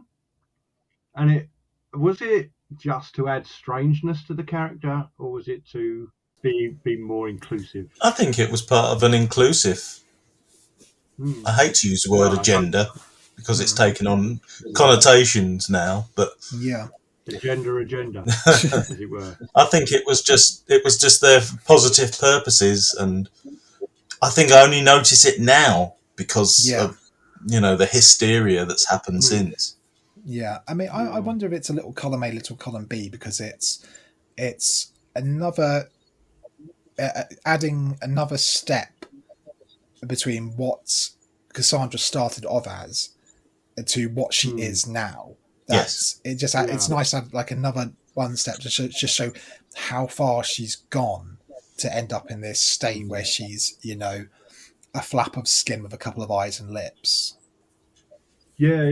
And was it just to add strangeness to the character, or was it to be more inclusive? I think it was part of an inclusive. I hate to use the word agenda because it's taken on connotations now, but yeah, agenda, as it were. I think it was just there for positive purposes, and I think I only notice it now because of, you know, the hysteria that's happened since. Yeah, I mean, I wonder if it's a little column A, little column B, because it's another adding another step between what Cassandra started off as to what she is now. That's it. Just it's nice to have like another one step to just show how far she's gone to end up in this state where she's, you know, a flap of skin with a couple of eyes and lips. Yeah,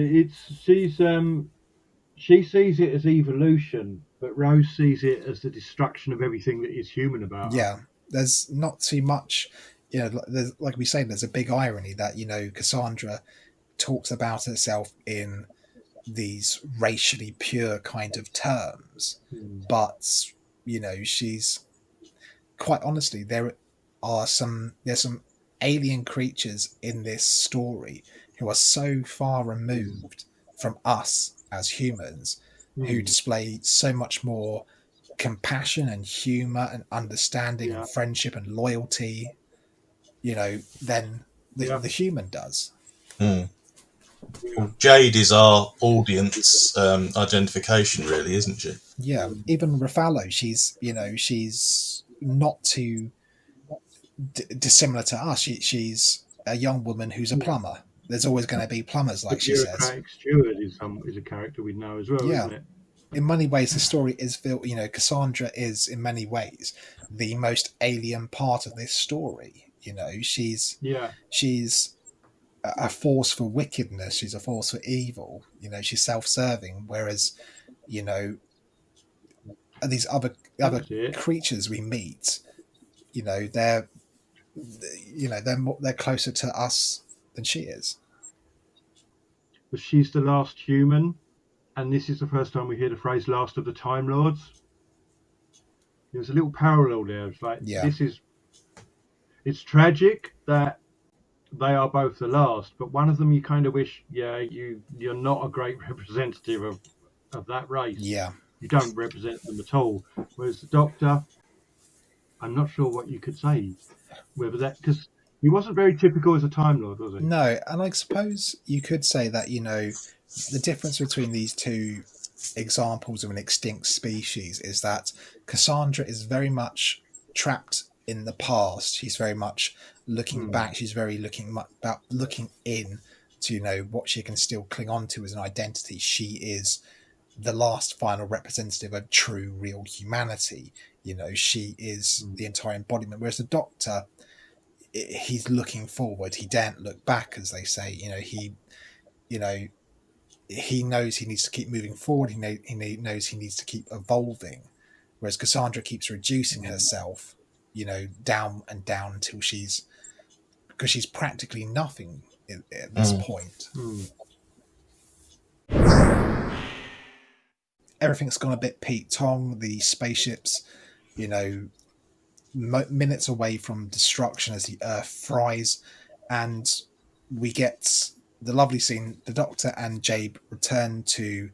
she sees it as evolution, but Rose sees it as the destruction of everything that is human about her. Yeah, there's not too much, you know, like we say, there's a big irony that, you know, Cassandra talks about herself in these racially pure kind of terms, but, you know, she's quite honestly, there's some alien creatures in this story who are so far removed from us as humans, who display so much more compassion and humor and understanding and friendship and loyalty, than the human does. Well, Jade is our audience identification, really, isn't she? Yeah, even Ruffalo, she's not too dissimilar to us. She's a young woman who's a plumber. There's always going to be plumbers, The like she says. bureaucratic steward is a character we know as well, Yeah. isn't it? In many ways, the story is built. Cassandra is in many ways the most alien part of this story. She's a force for wickedness. She's a force for evil. She's self-serving. Whereas, these other creatures we meet, they're they're closer to us than she is. But she's the last human, and this is the first time we hear the phrase "last of the Time Lords." There's a little parallel there. It's like it's tragic that they are both the last, but one of them you kind of wish, you're not a great representative of that race. Yeah, you don't represent them at all. Whereas the Doctor, I'm not sure what you could say whether that, because he wasn't very typical as a Time Lord, was he? No, and I suppose you could say that the difference between these two examples of an extinct species is that Cassandra is very much trapped in the past. She's very much looking back. She's very looking in to what she can still cling on to as an identity. She is the last final representative of true, real humanity. She is the entire embodiment. Whereas the Doctor, he's looking forward. He daren't look back, as they say. He knows he needs to keep moving forward. He knows he needs to keep evolving. Whereas Cassandra keeps reducing herself, down and down until because she's practically nothing at this point. Everything's gone a bit Pete Tong. The spaceship's, minutes away from destruction as the Earth fries, and we get the lovely scene. The Doctor and Jabe return to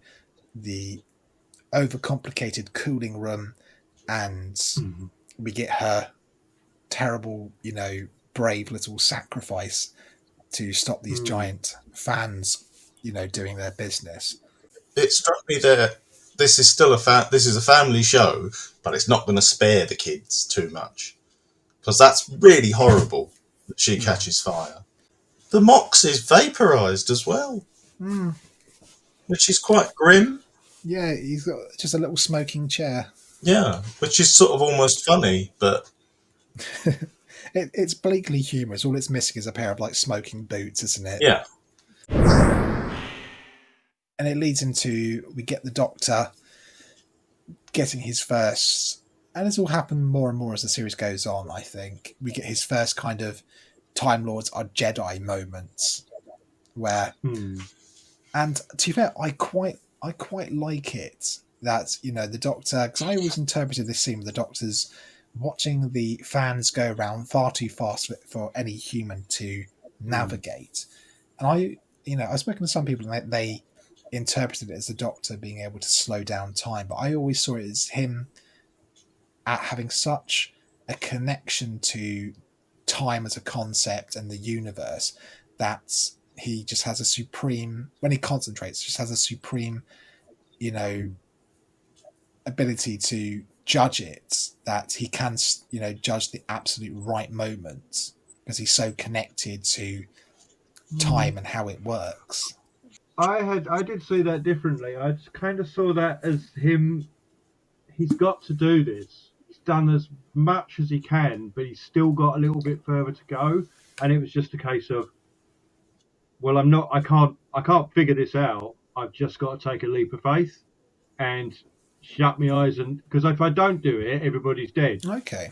the overcomplicated cooling room, and we get her terrible, brave little sacrifice to stop these giant fans, doing their business. It struck me that this is still a family show, but it's not going to spare the kids too much, because that's really horrible that she catches fire. The Mox is vaporized as well, which is quite grim. Yeah, he's got just a little smoking chair. Yeah, which is sort of almost funny, but it's bleakly humorous. All it's missing is a pair of smoking boots, isn't it? Yeah. And it leads into, we get the Doctor getting his first, and this will happen more and more as the series goes on, I think. We get his first kind of Time Lords are Jedi moments where, and to be fair, I quite like it that, the Doctor, because I always interpreted this scene with the Doctor's watching the fans go around far too fast for any human to navigate. And I've spoken to some people and they interpreted it as the Doctor being able to slow down time, but I always saw it as him having such a connection to time as a concept and the universe that he just has a supreme, when he concentrates, just has a supreme, ability to judge it, that he can, judge the absolute right moment because he's so connected to time and how it works. I did see that differently. I kind of saw that as him. He's got to do this. He's done as much as he can, but he's still got a little bit further to go. And it was just a case of, well, I can't figure this out. I've just got to take a leap of faith and shut my eyes, and because if I don't do it, everybody's dead. Okay.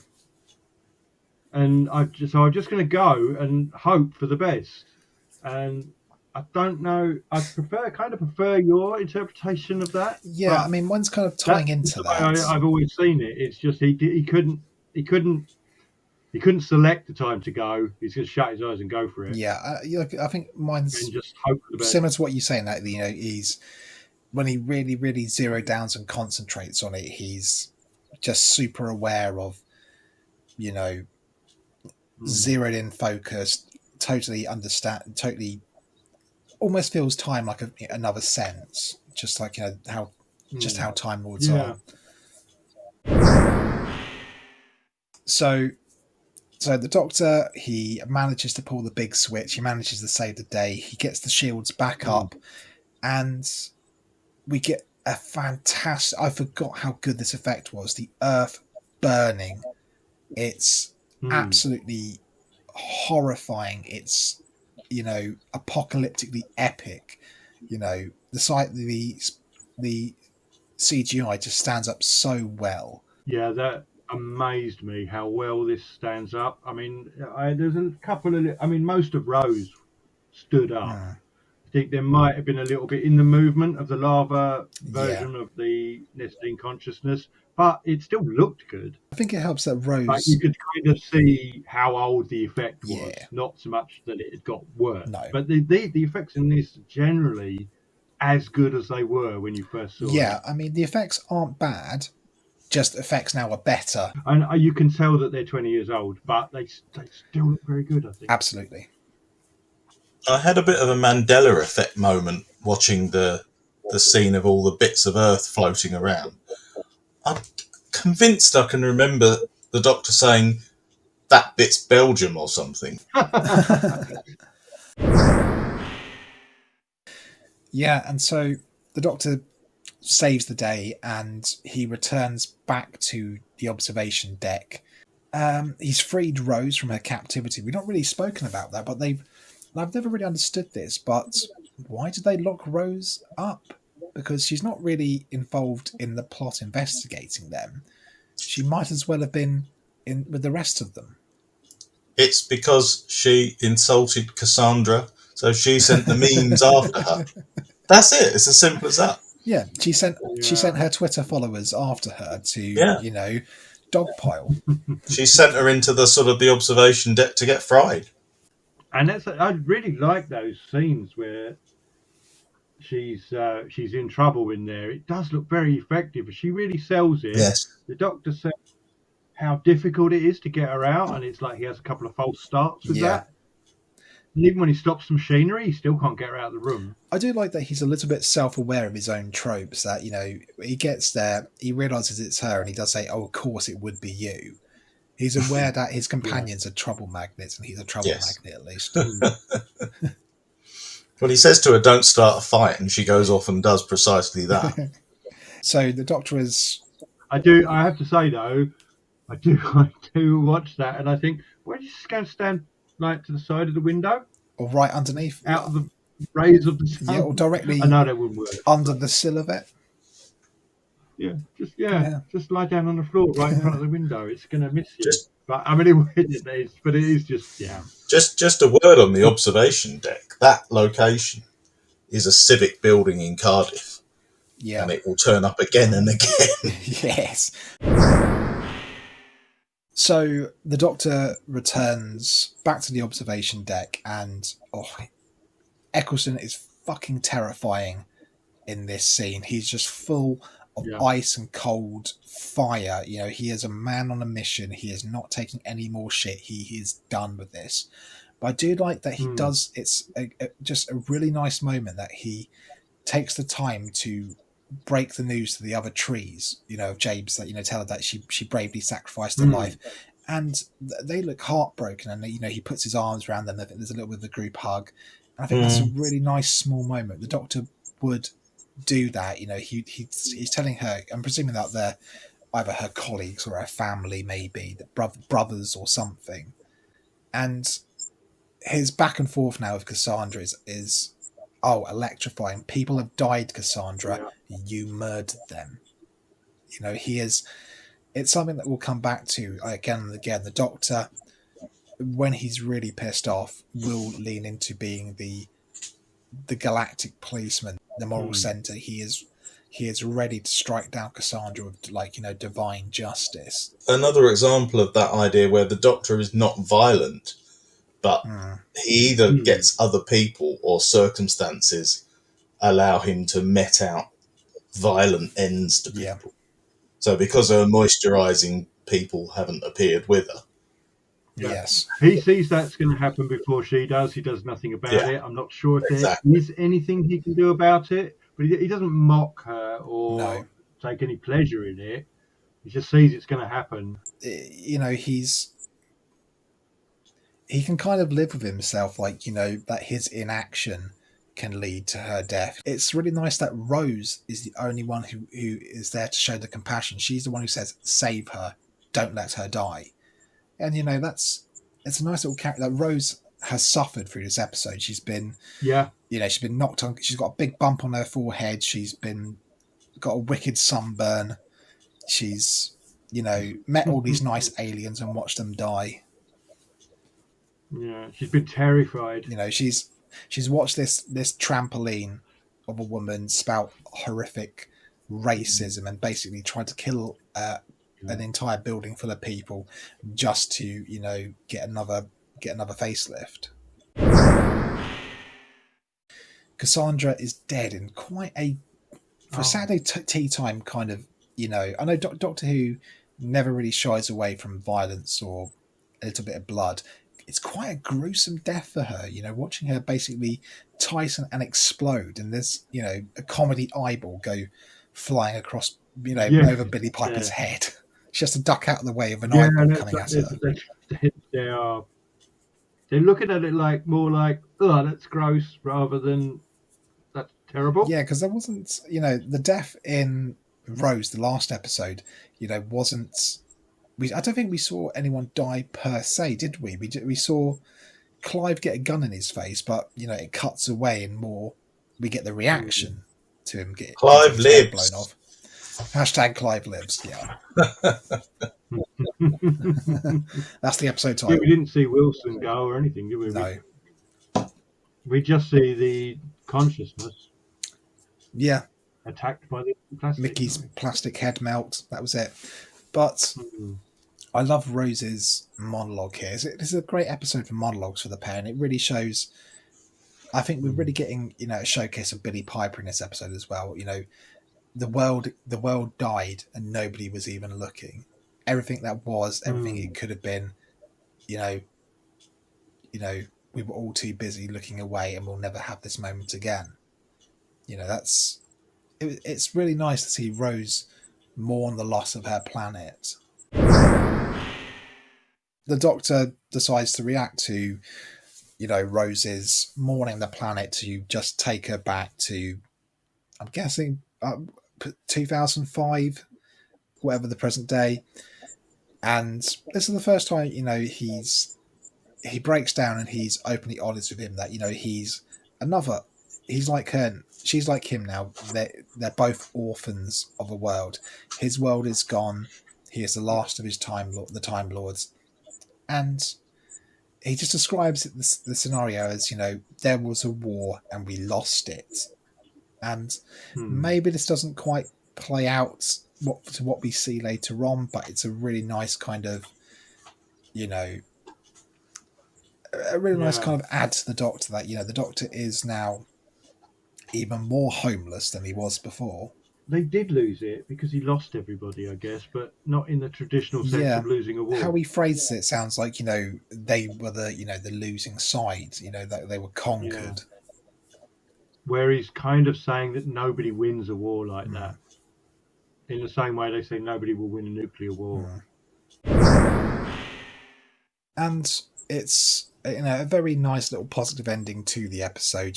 And I'm just going to go and hope for the best. And I don't know. I kind of prefer your interpretation of that. Yeah, I mean, one's kind of tying into that. I've always seen it. It's just he he couldn't select the time to go. He's going to shut his eyes and go for it. Yeah, I think mine's and just hope for the best. similar to what you're saying. That he's when he really, really zero downs and concentrates on it, he's just super aware of, zeroed in, focused, totally understand, totally almost feels time like another sense, just like how Time Lords are. So the Doctor, he manages to pull the big switch. He manages to save the day. He gets the shields back up, and we get a fantastic. I forgot how good this effect was. The Earth burning. It's absolutely horrifying. It's apocalyptically epic. The CGI just stands up so well. Yeah, that amazed me how well this stands up. I mean, there's a couple of. I mean, most of Rose stood up. I think there might have been a little bit in the movement of the lava version of the Nestine consciousness, but it still looked good. I think it helps that Rose. Like you could kind of see how old the effect was, not so much that it had got worse. No. But the effects in this generally as good as they were when you first saw them. Yeah, I mean the effects aren't bad. Just effects now are better. And you can tell that they're 20 years old, but they still look very good, I think. Absolutely. I had a bit of a Mandela effect moment watching the scene of all the bits of Earth floating around. I'm convinced I can remember the Doctor saying, "That bit's Belgium" or something. Yeah, and so the Doctor saves the day and he returns back to the observation deck. He's freed Rose from her captivity. We've not really spoken about that, but I've never really understood this, but why did they lock Rose up? Because she's not really involved in the plot investigating them. She might as well have been in with the rest of them. It's because she insulted Cassandra, so she sent the memes after her. That's it. It's as simple as that. Yeah, she sent her Twitter followers after her to dogpile. She sent her into the observation deck to get fried. And I really like those scenes where she's in trouble in there. It does look very effective. She really sells it. Yes. The Doctor says how difficult it is to get her out, and it's like he has a couple of false starts with that. And even when he stops the machinery, he still can't get her out of the room. I do like that he's a little bit self-aware of his own tropes, that, he gets there, he realises it's her, and he does say, "Oh, of course it would be you." He's aware that his companions are trouble magnets, and he's a trouble magnet at least. Well, he says to her, "Don't start a fight," and she goes off and does precisely that. So the Doctor is... I have to say, though, I do watch that, and I think, why don't you just go and stand to the side of the window? Or right underneath. Out of the rays of the sun. Yeah, or directly I know that wouldn't work. Under the sill of it. Just lie down on the floor right in front of the window. It's going to miss you. But I mean, it is just, Just a word on the observation deck. That location is a civic building in Cardiff. Yeah. And it will turn up again and again. Yes. So the Doctor returns back to the observation deck, and Eccleston is fucking terrifying in this scene. He's just full of ice and cold fire. He is a man on a mission. He is not taking any more shit. He is done with this. But I do like that he does. It's just a really nice moment that he takes the time to break the news to the other trees, of James, that, tell her that she bravely sacrificed her life. And they look heartbroken, and, he puts his arms around them. There's a little bit of a group hug. And I think that's a really nice small moment. The Doctor would do that. He's telling her, I'm presuming that they're either her colleagues or her family, maybe, the brothers or something. And his back and forth now with Cassandra is electrifying. People have died, Cassandra. You murdered them. He is. It's something that we'll come back to again and again. The Doctor, when he's really pissed off, will lean into being the galactic policeman, the moral center. He he is ready to strike down Cassandra with, like, divine justice. Another example of that idea where the Doctor is not violent, but he either gets other people or circumstances allow him to met out violent ends to people. Yeah. So because her moisturising people haven't appeared with her. Yeah. Yes. He sees that's going to happen before she does. He does nothing about it. I'm not sure if there is anything he can do about it, but he doesn't mock her or take any pleasure in it. He just sees it's going to happen. He can kind of live with himself, like, that his inaction can lead to her death. It's really nice that Rose is the only one who is there to show the compassion. She's the one who says, save her, don't let her die. And, it's a nice little character that Rose has suffered through this episode. She's been, she's been knocked on, she's got a big bump on her forehead. She's got a wicked sunburn. She's, met all these nice aliens and watched them die. Yeah, she's been terrified. She's watched this trampoline of a woman spout horrific racism and basically tried to kill an entire building full of people just to get another facelift. Cassandra is dead in quite a for Saturday tea time kind of. I know Doctor Who never really shies away from violence or a little bit of blood. It's quite a gruesome death for her, watching her basically tighten and explode, and there's, a comedy eyeball go flying across, over Billy Piper's head. She has to duck out of the way of an eyeball coming at her. They're looking at it more like, oh, that's gross, rather than that's terrible. Yeah, because there wasn't, the death in Rose, the last episode, wasn't. I don't think we saw anyone die per se, did we? We saw Clive get a gun in his face, but it cuts away and more. We get the reaction to him get Clive his lives. head blown off. Hashtag Clive lives. Yeah, that's the episode title. Yeah, we didn't see Wilson go or anything, did we? No. We just see the consciousness. Yeah. Attacked by the plastic. Mickey's plastic head melt. That was it. But I love Rose's monologue here. This is a great episode for monologues for the pair, and it really shows. I think we're really getting, a showcase of Billy Piper in this episode as well. The world died and nobody was even looking. Everything that was, everything it could have been, we were all too busy looking away, and we'll never have this moment again. It's really nice to see Rose mourn the loss of her planet. The Doctor decides to react to, Rose's mourning the planet to just take her back to, I'm guessing, 2005, whatever the present day. And this is the first time, he breaks down and he's openly honest with him that, he's like her, she's like him now. They're both orphans of a world. His world is gone. He is the last of the Time Lords. And he just describes the scenario as, there was a war and we lost it. And maybe this doesn't quite play out to what we see later on, but it's a really nice kind of, a really nice kind of add to the Doctor that, the Doctor is now even more homeless than he was before. They did lose it because he lost everybody, I guess, but not in the traditional sense of losing a war. How he phrases it sounds like, they were the losing side, that they were conquered. Yeah. Where he's kind of saying that nobody wins a war like that. In the same way they say nobody will win a nuclear war. And it's, a very nice little positive ending to the episode,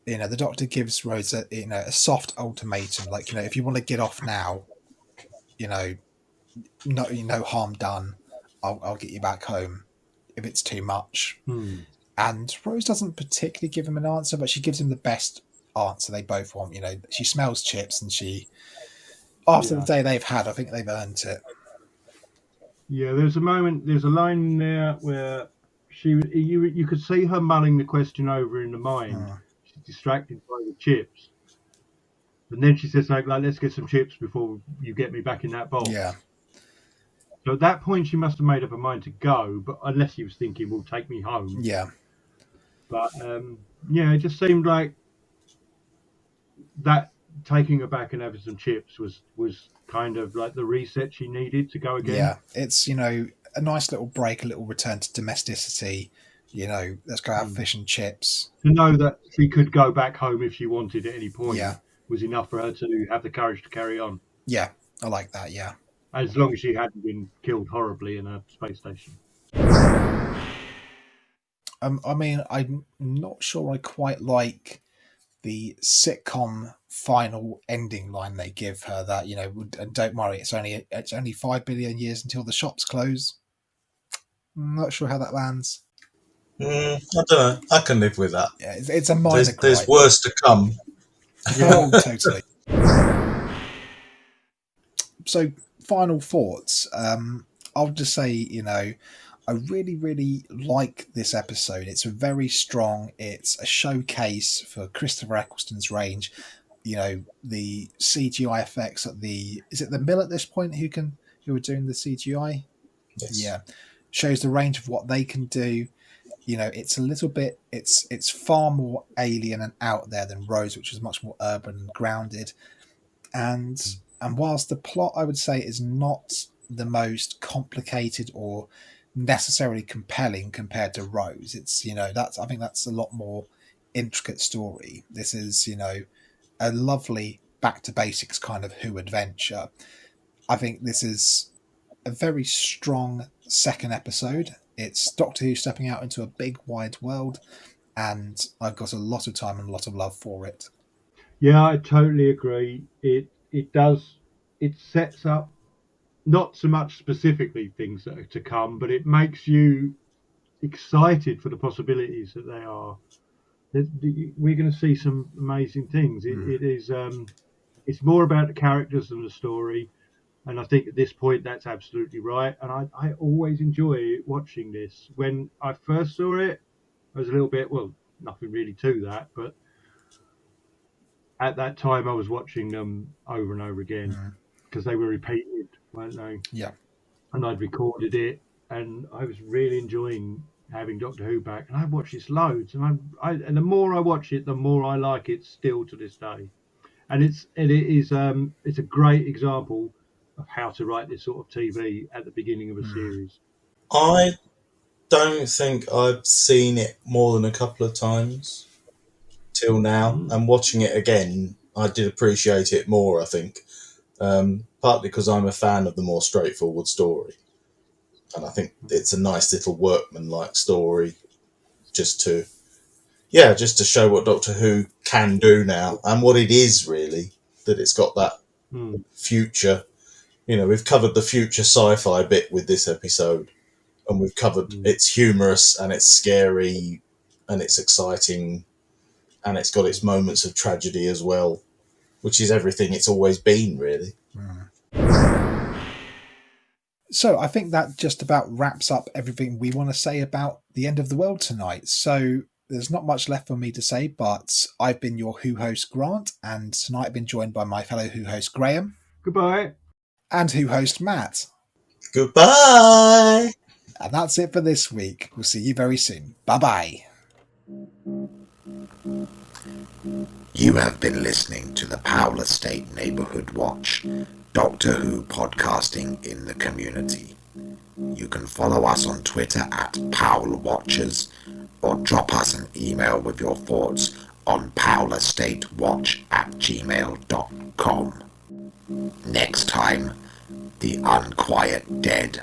the Doctor gives Rose a soft ultimatum, like, if you want to get off now, no harm done. I'll get you back home if it's too much. And Rose doesn't particularly give him an answer, but she gives him the best answer they both want. She smells chips, and after the day they've had, I think they've earned it. Yeah, there's a line in there where you could see her mulling the question over in the mind. She's distracted by the chips. And then she says something like, let's get some chips before you get me back in that box. Yeah. So at that point, she must have made up her mind to go, but unless he was thinking, well, take me home. Yeah. But yeah, it just seemed like that taking her back and having some chips was kind of like the reset she needed to go again. Yeah. It's, you know, a nice little break, a little return to domesticity. You know, let's go have fish and chips. To know that she could go back home if she wanted at any point Yeah. was enough for her to have the courage to carry on. Yeah. I like that. Yeah. As long as she hadn't been killed horribly in a space station. I mean, I'm not sure I quite like the sitcom final ending line they give her, that, you know, and don't worry, it's only 5 billion years until the shops close. I'm not sure how that lands. I don't know. I can live with that. Yeah, it's a minor There's gripe. worse to come. Oh, totally. So, final thoughts. I'll just say, you know, I really, really like this episode. It's very strong. It's a showcase for Christopher Eccleston's range. You know, the CGI effects at is it the mill at this point who are doing the CGI? Yes. Yeah. Shows the range of what they can do. You know, it's a little bit, it's far more alien and out there than Rose, which is much more urban and grounded. And whilst the plot, I would say, is not the most complicated or necessarily compelling compared to Rose, it's, you know, I think that's a lot more intricate story. This is, you know, a lovely back to basics kind of Who adventure. I think this is a very strong second episode. It's Doctor Who stepping out into a big wide world, and I've got a lot of time and a lot of love for it. Yeah, I totally agree. It sets up not so much specifically things that are to come, but it makes you excited for the possibilities that they are. We're going to see some amazing things. It is it's more about the characters than the story, and I think at this point that's absolutely right. And I always enjoy watching this. When I first saw it, I was a little bit, well, nothing really to that, but at that time I was watching them over and over again because they were repeated, weren't they? Yeah. And I'd recorded it, and I was really enjoying having Doctor Who back. And I've watched this loads, and and the more I watch it, the more I like it still to this day. And it's a great example of how to write this sort of TV at the beginning of a series. I don't think I've seen it more than a couple of times till now, and watching it again, I did appreciate it more, I think. Partly because I'm a fan of the more straightforward story, and I think it's a nice little workman-like story, just to show what Doctor Who can do now and what it is really. That it's got that future. You know, we've covered the future sci-fi bit with this episode, and we've covered it's humorous and it's scary and it's exciting, and it's got its moments of tragedy as well, which is everything it's always been, really. So I think that just about wraps up everything we want to say about the end of the world tonight. So there's not much left for me to say, but I've been your Who host, Grant, and tonight I've been joined by my fellow Who host, Graham. Goodbye. And Who host, Matt. Goodbye! And that's it for this week. We'll see you very soon. Bye-bye. You have been listening to the Powell Estate Neighbourhood Watch, Doctor Who podcasting in the community. You can follow us on Twitter at Powell Watchers, or drop us an email with your thoughts on powlestatewatch@gmail.com. Next time, the Unquiet Dead.